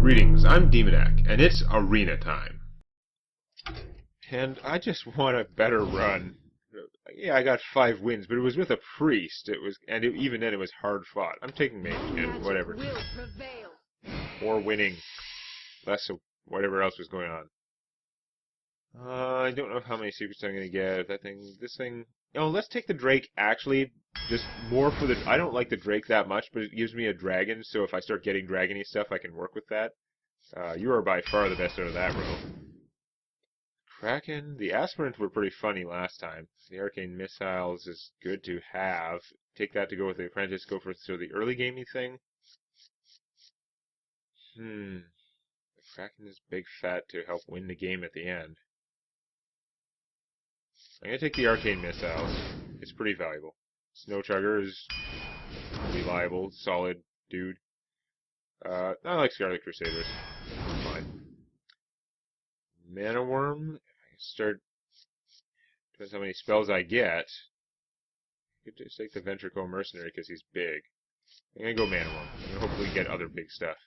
Greetings, I'm Demonac, and it's arena time. And I just want a better run. Yeah, I got 5 wins, but it was with a priest. Even then it was hard fought. I'm taking Mage, and whatever. More winning, less of whatever else was going on. I don't know how many secrets I'm gonna get. This thing. Oh, let's take the Drake. Actually, just more for the. I don't like the Drake that much, but it gives me a dragon. So if I start getting dragony stuff, I can work with that. You are by far the best out of that row. Kraken. The Aspirants were pretty funny last time. The Arcane Missiles is good to have. Take that to go with the Apprentice. Go for the early gamey thing. The Kraken is big fat to help win the game at the end. I'm going to take the Arcane Missiles. It's pretty valuable. Snow Chugger is reliable, solid dude. I like Scarlet Crusaders. It's fine. Mana Worm. I can start. Depends how many spells I get. I could just take the Ventricle Mercenary because he's big. I'm going to go Mana Worm. I'm going to hopefully get other big stuff.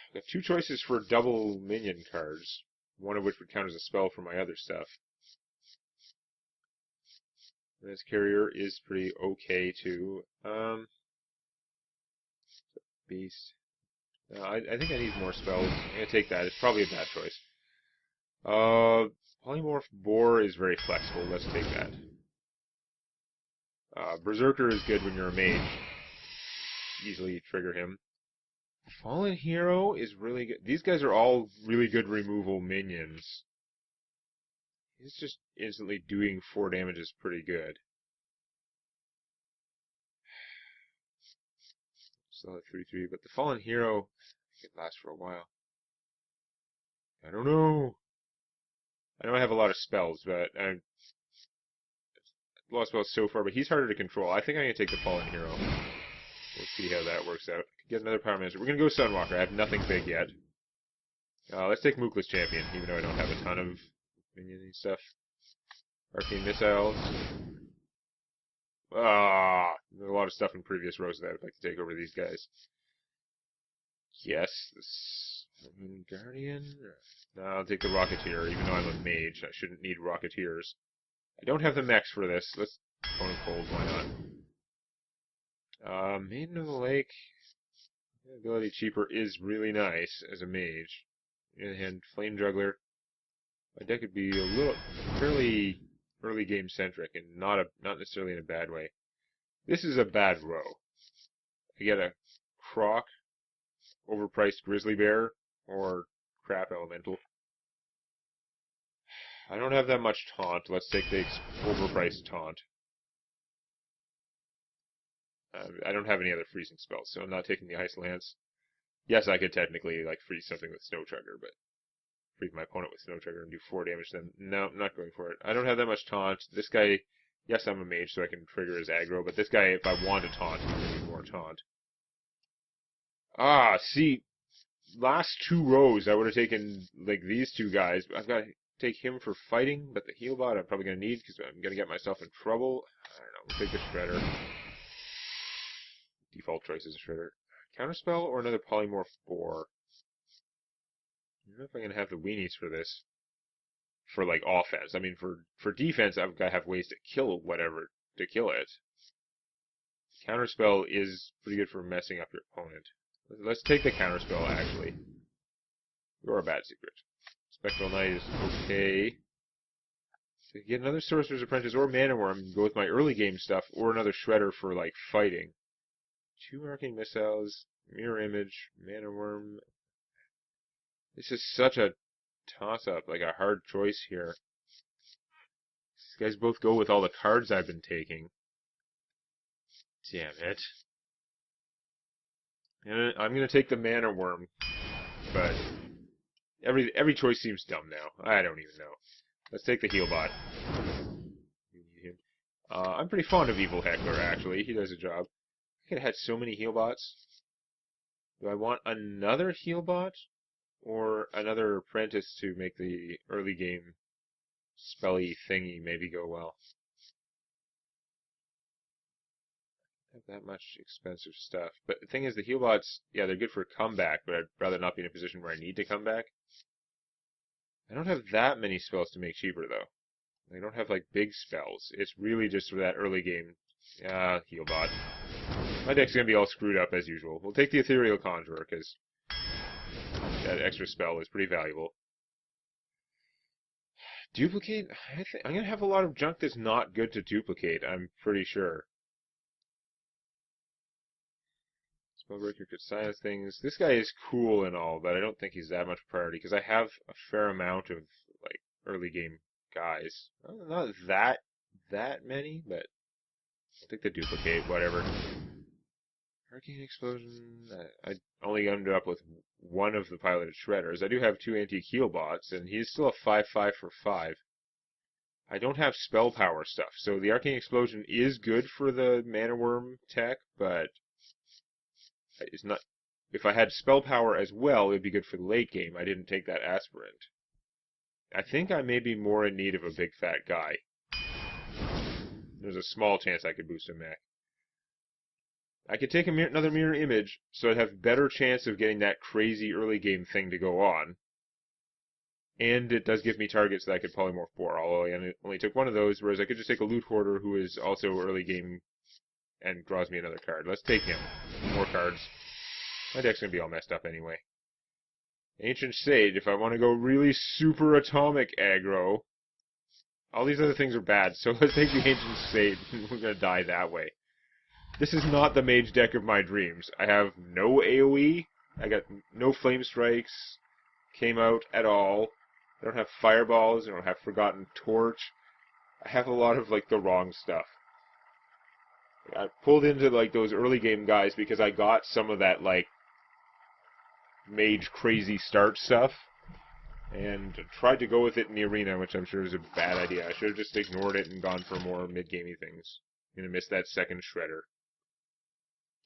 I've got 2 choices for double minion cards. One of which would count as a spell for my other stuff. This carrier is pretty okay too. Beast. No, I think I need more spells. I'm gonna take that. It's probably a bad choice. Polymorph Boar is very flexible. Let's take that. Berserker is good when you're a mage. Easily trigger him. Fallen Hero is really good. These guys are all really good removal minions. He's just instantly doing 4 damage is pretty good. Still at 3/3, but the Fallen Hero could last for a while. I don't know. I know I have a lot of spells, but I've lost spells so far, but he's harder to control. I think I'm going to take the Fallen Hero. We'll see how that works out. Get another Power Master. We're going to go Sunwalker. I have nothing big yet. Let's take Mookless Champion, even though I don't have a ton of minion and stuff. Arcane Missiles. There's a lot of stuff in previous rows that I'd like to take over these guys. Yes, this Guardian. No, I'll take the Rocketeer, even though I'm a mage. I shouldn't need Rocketeers. I don't have the mechs for this. Let's Opponent Cold, why not? Maiden of the Lake. Ability cheaper is really nice as a mage. And Flame Juggler. My deck could be a little fairly early game centric and not necessarily in a bad way. This is a bad row. I get a Croc, overpriced Grizzly Bear, or crap Elemental. I don't have that much taunt. Let's take the overpriced taunt. I don't have any other freezing spells, so I'm not taking the Ice Lance. Yes, I could technically freeze something with Snow Chugger, but freeze my opponent with Snow Chugger and do 4 damage then. No, I'm not going for it. I don't have that much taunt. This guy, yes, I'm a mage, so I can trigger his aggro, but this guy, if I want to taunt, I need more taunt. See, last 2 rows, I would have taken, these 2 guys. I've got to take him for fighting, but the heal bot I'm probably going to need, because I'm going to get myself in trouble. I don't know, we'll take the Shredder. Default choice is a Shredder. Counterspell or another Polymorph Boar? I don't know if I'm going to have the weenies for this. For, offense. I mean, for defense, I've got to have ways to kill whatever, to kill it. Counterspell is pretty good for messing up your opponent. Let's take the Counterspell, actually. You're a bad secret. Spectral Knight is okay. So get another Sorcerer's Apprentice or Mana Worm and go with my early game stuff, or another Shredder for, fighting. 2 Arcane Missiles, Mirror Image, Mana Worm. This is such a toss-up, a hard choice here. These guys both go with all the cards I've been taking. Damn it. And I'm going to take the Mana Worm, but every choice seems dumb now. I don't even know. Let's take the Healbot. I'm pretty fond of Evil Heckler, actually. He does a job. I could have had so many Healbots. Do I want another Healbot? Or another Apprentice to make the early game spelly thingy maybe go well? that much expensive stuff. But the thing is, the heal bots, yeah, they're good for comeback, but I'd rather not be in a position where I need to come back. I don't have that many spells to make cheaper, though. I don't have, like, big spells. It's really just for that early game. Heal bot. My deck's gonna be all screwed up as usual. We'll take the Ethereal Conjurer, because that extra spell is pretty valuable. Duplicate? I'm gonna have a lot of junk that's not good to duplicate, I'm pretty sure. Spellbreaker could silence things. This guy is cool and all, but I don't think he's that much priority, because I have a fair amount of, like, early game guys. Well, not that many, but I'll take the duplicate, whatever. Arcane Explosion. I only ended up with one of the piloted shredders. I do have 2 antique heal bots, and he's still a 5/5 for 5. I don't have spell power stuff, so the Arcane Explosion is good for the Mana Worm tech, but it's not. If I had spell power as well, it'd be good for the late game. I didn't take that aspirant. I think I may be more in need of a big fat guy. There's a small chance I could boost a mech. I could take another mirror image, so I'd have better chance of getting that crazy early game thing to go on. And it does give me targets that I could polymorph for, although I only took one of those, whereas I could just take a loot hoarder who is also early game and draws me another card. Let's take him. More cards. My deck's gonna be all messed up anyway. Ancient Sage, if I want to go really super atomic aggro. All these other things are bad, so let's take the Ancient Sage, and we're gonna die that way. This is not the mage deck of my dreams. I have no AoE. I got no flame strikes. Came out at all. I don't have fireballs. I don't have Forgotten Torch. I have a lot of, like, the wrong stuff. I pulled into, like, those early game guys because I got some of that, like, mage crazy start stuff. And tried to go with it in the arena, which I'm sure is a bad idea. I should have just ignored it and gone for more mid-gamey things. I'm gonna miss that second shredder.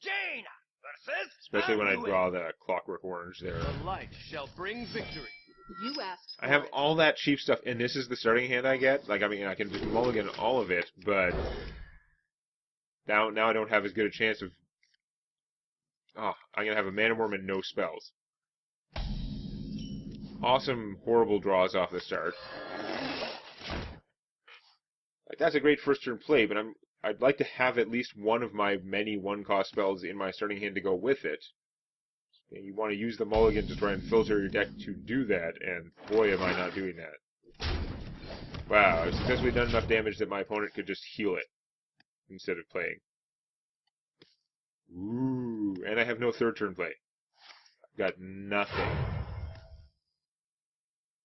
Jaina versus Especially when I draw the Clockwork Orange there. The light shall bring victory. You asked. I have all that cheap stuff, and this is the starting hand I get. Like, I mean, I can just mulligan all of it, but now I don't have as good a chance of. Oh, I'm gonna have a Mana Worm and no spells. Awesome, horrible draws off the start. Like, that's a great first turn play, but I'd like to have at least one of my many one-cost spells in my starting hand to go with it. And you want to use the mulligan to try and filter your deck to do that, and boy am I not doing that. Wow, I've successfully done enough damage that my opponent could just heal it instead of playing. Ooh, and I have no third turn play. I've got nothing.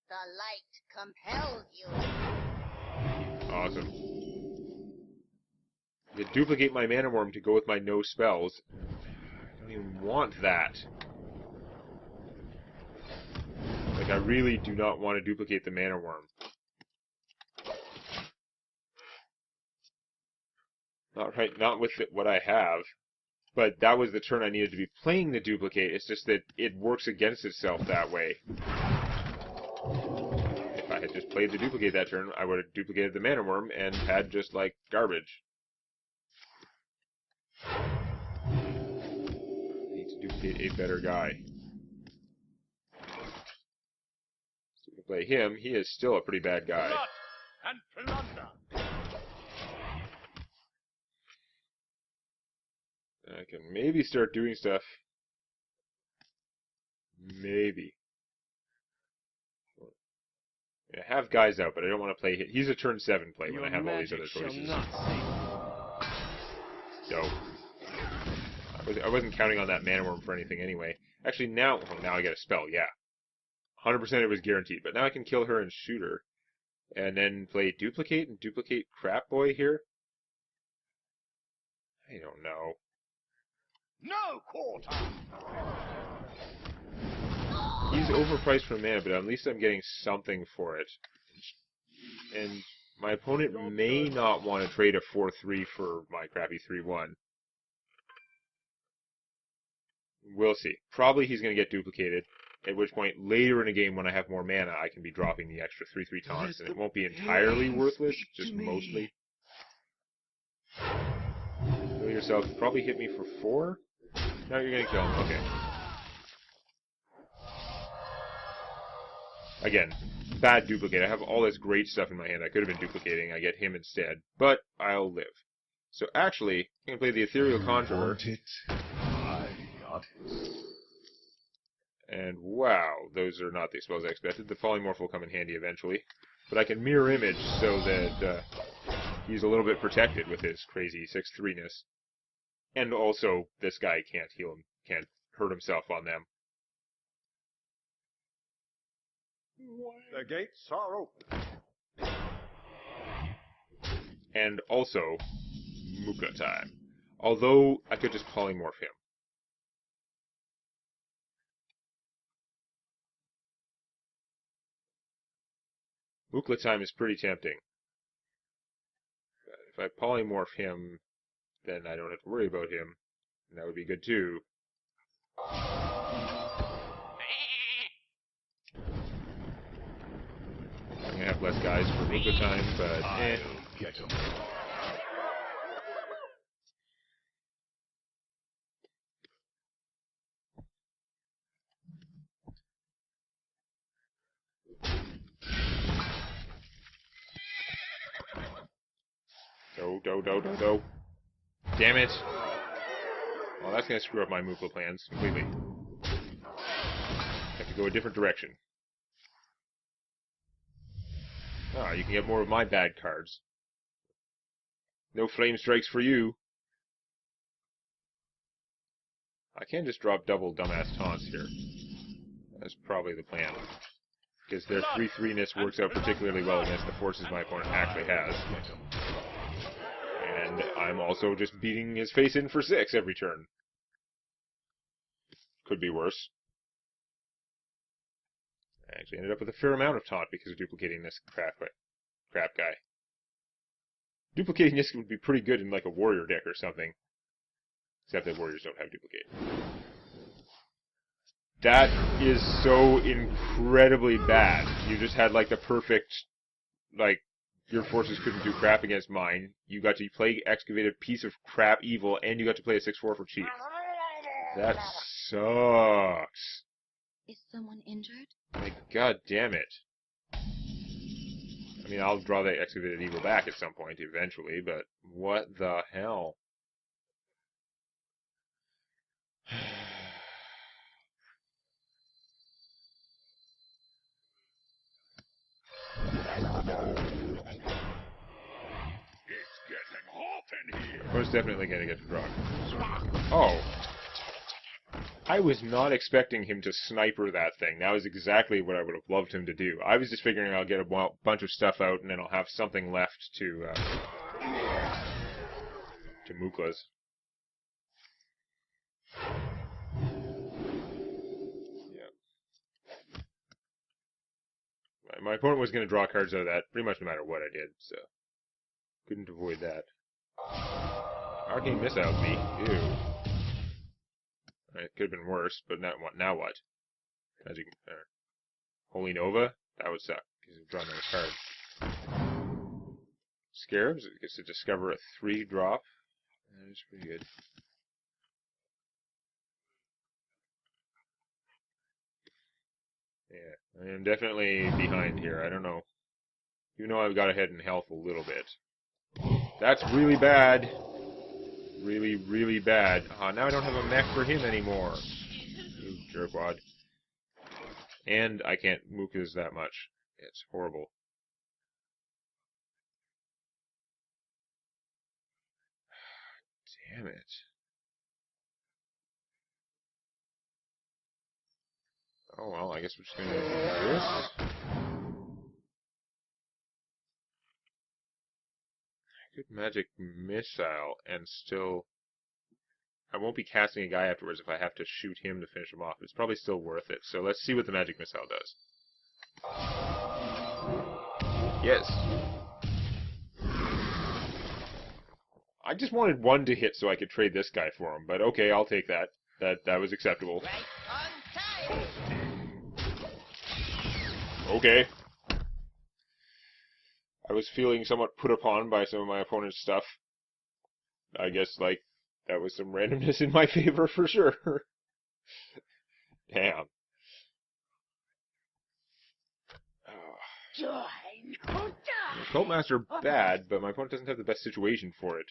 The light compels you. Awesome. I could duplicate my Mana Worm to go with my no spells. I don't even want that. Like, I really do not want to duplicate the Mana Worm. Not with what I have. But that was the turn I needed to be playing the duplicate. It's just that it works against itself that way. If I had just played the duplicate that turn, I would have duplicated the Mana Worm and had just, like, garbage. I need to duplicate a better guy. So we can play him. He is still a pretty bad guy. Blood and plunder. I can maybe start doing stuff. Maybe. I have guys out, but I don't want to play him. He's a turn 7 play when I have all these other choices. Dope. I wasn't counting on that Mana Worm for anything anyway. Actually, now I get a spell, yeah. 100% it was guaranteed, but now I can kill her and shoot her. And then play Duplicate and duplicate Crap Boy here? I don't know. No quarter. He's overpriced for mana, but at least I'm getting something for it. And my opponent may not want to trade a 4/3 for my crappy 3/1. We'll see. Probably he's going to get duplicated, at which point later in a game when I have more mana, I can be dropping the extra 3/3 taunts, and it won't be entirely worthless, just mostly. Really yourself. You probably hit me for 4? No, you're gonna kill him. Okay. Again, bad duplicate. I have all this great stuff in my hand I could have been duplicating. I get him instead. But I'll live. So actually, I'm going to play the Ethereal Conjurer. I got it. And wow, those are not the spells I expected. The Polymorph will come in handy eventually. But I can mirror image so that he's a little bit protected with his crazy 6/3-ness. And also, this guy can't heal him, can't hurt himself on them. The gates are open. And also, Mukla time. Although, I could just polymorph him. Mukla time is pretty tempting. If I polymorph him, then I don't have to worry about him. And that would be good too. I'm gonna have less guys for Mukla time, but eh. I'll get him. Do. Damn it. Well, that's gonna screw up my Mukla plans completely. Have to go a different direction. Ah, you can get more of my bad cards. No flame strikes for you. I can just drop double dumbass taunts here. That's probably the plan. Because their 3/3-ness works out particularly well against the forces my opponent actually has. And I'm also just beating his face in for 6 every turn. Could be worse. I actually ended up with a fair amount of taunt because of duplicating this crap guy. Duplicating this would be pretty good in like a warrior deck or something. Except that warriors don't have duplicate. That is so incredibly bad. You just had like the perfect, like, your forces couldn't do crap against mine. You got to play Excavated piece of crap evil, and you got to play a 6/4 for cheap. That sucks. Is someone injured? Like, god damn it. I mean, I'll draw that Excavated evil back at some point eventually, but what the hell? It's getting hot in here. I was definitely going to get to draw. Oh. I was not expecting him to sniper that thing. That was exactly what I would have loved him to do. I was just figuring I'll get a bunch of stuff out and then I'll have something left to Mukla's. Yeah. My opponent was going to draw cards out of that pretty much no matter what I did, so couldn't avoid that. Arcane Missile me. Ew. It could have been worse, but now what? Magic, Holy Nova? That would suck, because you've drawn another card. Scarabs? It gets to discover a 3-drop. That is pretty good. Yeah, I am definitely behind here. I don't know. You know I've got ahead in health a little bit. That's really bad. Really, really bad. Now I don't have a mech for him anymore. You jerkwad. And I can't Mukas that much. It's horrible. Damn it. Oh well, I guess we're just gonna do this. Good magic missile, and still... I won't be casting a guy afterwards if I have to shoot him to finish him off. It's probably still worth it, so let's see what the magic missile does. Yes. I just wanted 1 to hit so I could trade this guy for him, but okay, I'll take that. That was acceptable. Right on time. Okay. I was feeling somewhat put upon by some of my opponent's stuff. I guess, like, That was some randomness in my favor for sure. Damn. Cult Master bad, but my opponent doesn't have the best situation for it.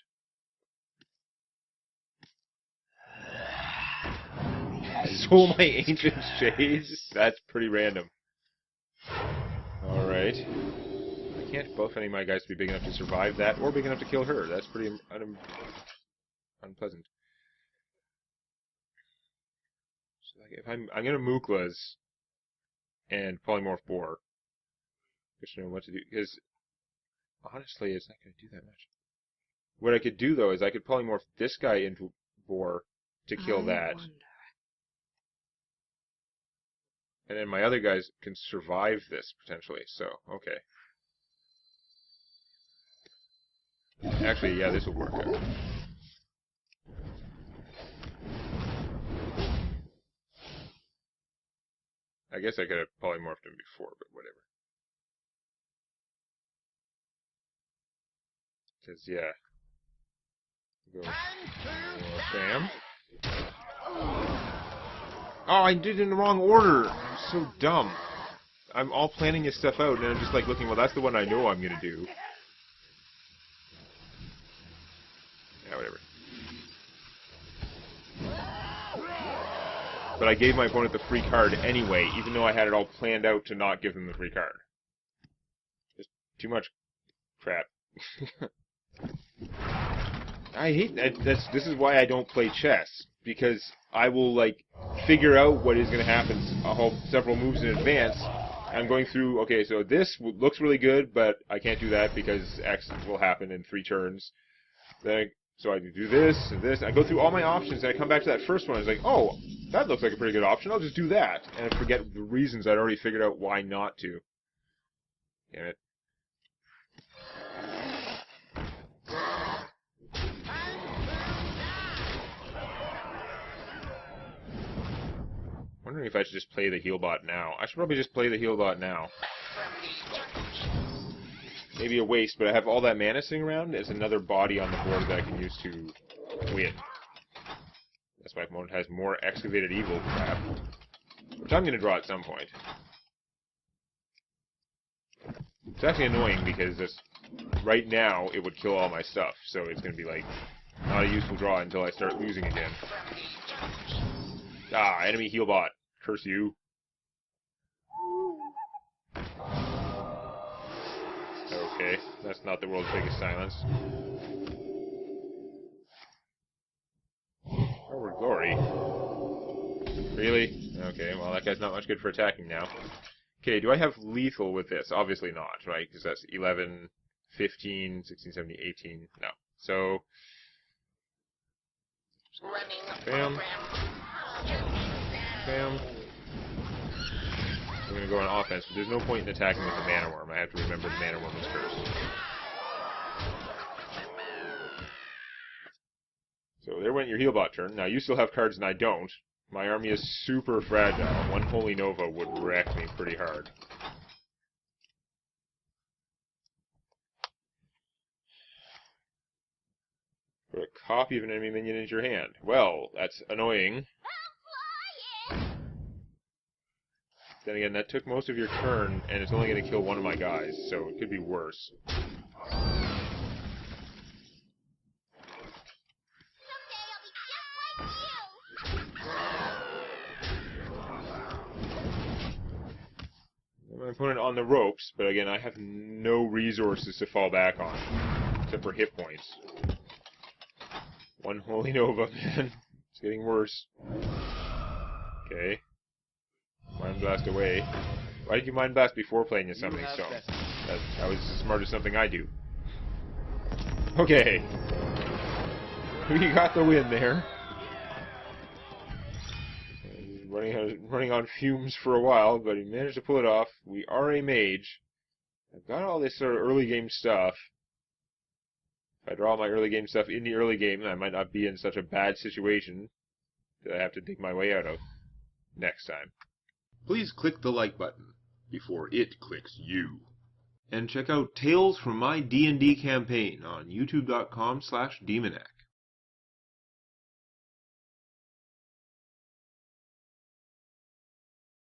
Soul my ancient shades? That's pretty random. Alright. I can't buff any of my guys to be big enough to survive that, or big enough to kill her. That's pretty unpleasant. So like, if I'm gonna Mookla's and Polymorph Boar. Just know what to do, because honestly, it's not gonna do that much. What I could do though is I could Polymorph this guy into Boar to kill that. And then my other guys can survive this, potentially, so, okay. Actually, yeah, this will work out. I guess I could have polymorphed him before, but whatever. Because, yeah. Go. Bam. Oh, I did it in the wrong order! I'm so dumb. I'm all planning this stuff out, and I'm just like looking, well, that's the one I know I'm gonna do. Yeah, whatever. But I gave my opponent the free card anyway, even though I had it all planned out to not give them the free card. Just too much crap. I hate that. This is why I don't play chess, because I will like figure out what is going to happen several moves in advance. I'm going through, okay, so this looks really good, but I can't do that because X will happen in 3 turns. Then so I can do this and this. I go through all my options, and I come back to that first one. It's like, oh, that looks like a pretty good option. I'll just do that, and I forget the reasons I'd already figured out why not to. Damn it. Wondering if I should just play the heal bot now. I should probably just play the heal bot now. Maybe a waste, but I have all that mana sitting around. There's another body on the board that I can use to win. That's why my opponent has more Excavated Evil crap, which I'm going to draw at some point. It's actually annoying because right now it would kill all my stuff, so it's going to be like not a useful draw until I start losing again. Ah, enemy heal bot. Curse you. Okay, that's not the world's biggest silence. Forward glory. Really? Okay, well that guy's not much good for attacking now. Okay, do I have lethal with this? Obviously not, right? Because that's 11, 15, 16, 17, 18. No. So... Bam. Bam. I'm going to go on offense, but there's no point in attacking with the Mana Worm. I have to remember the Mana Worm is cursed. So there went your Healbot turn. Now you still have cards and I don't. My army is super fragile. One Holy Nova would wreck me pretty hard. Put a copy of an enemy minion into your hand. Well, that's annoying. Then again, that took most of your turn, and it's only going to kill one of my guys, so it could be worse. My opponent on the ropes, but again, I have no resources to fall back on, except for hit points. One Holy Nova, man. It's getting worse. Okay. Mind Blast away. Why did you Mind Blast before playing your Summoning Stone? That was as smart as something I do. Okay. We got the win there. Running on fumes for a while, but he managed to pull it off. We are a mage. I've got all this sort of early game stuff. If I draw my early game stuff in the early game, I might not be in such a bad situation that I have to dig my way out of next time. Please click the like button before it clicks you. And check out Tales from My D&D Campaign on youtube.com/Demonac.